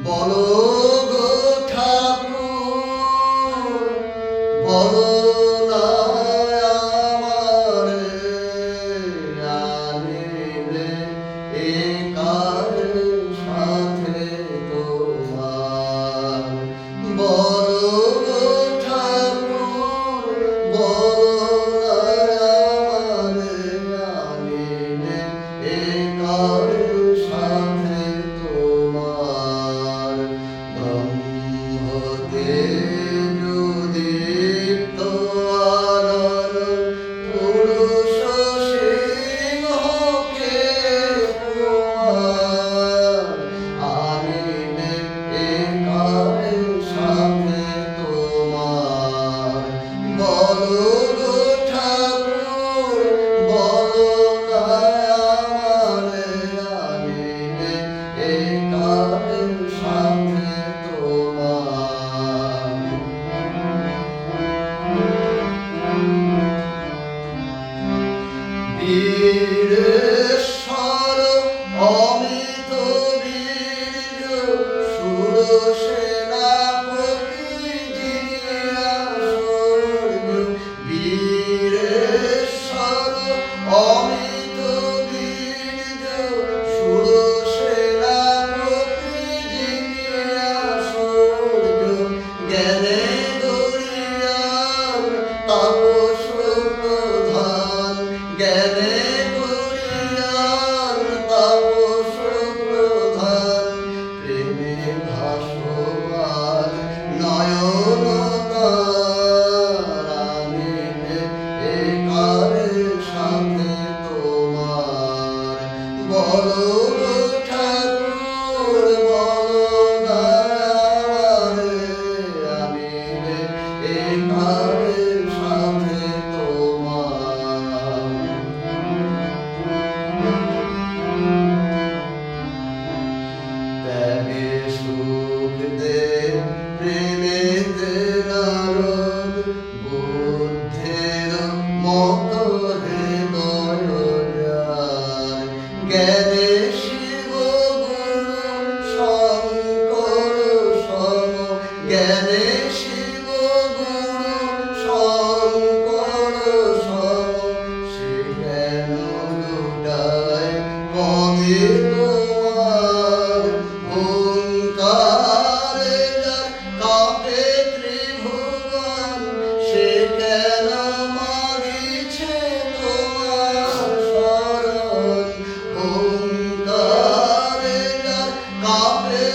বলো গো ঠাকুর, বলো না আমারে আনিলে এ কার সাথে তোমার। বলো গো ঠাকুর, বলো না আমারে আনিলে এ কার সাথে তোমার। ব্রহ্মতেজোদীপ্ত আনন পুরুষ সিংহকে তোমার আনিলে এ কার সাথে তোমার। বলো গো ঠাকুর, বলো না আমারে আনিলে এ কার সাথে তোমার। বীরেশ্বর অমিত বীর্য সুরসেনাপতি জিনিয়া সূর্য। বীরেশ্বর অমিত বীর্য সুরসেনাপতি জিনিয়া সূর্য। জ্ঞানে দরিয়ার তাপস প্রধান, জ্ঞানে দরিয়ার তাপস প্রধান। প্রেমে ভাসমান নয়ন তার আনিলে এ কার সাথে তোমার। বলো গো ঠাকুর, বলো না আমারে আনিলে এ কার সাথে তোমার। ত্যাগে সুখদেব প্রেমেতে নারদ, বুদ্ধের মত হৃদয় যার। জ্ঞানে শিব গুরু শঙ্কর সম, জ্ঞানে শিব গুরু শঙ্কর সম। সে কেন লুটায় পদে তোমার। হুঙ্কারে যার কাঁপে ত্রিভুবন, সে কেন মাগিছে তোমার শরণ। হুঙ্কারে যার কাঁপে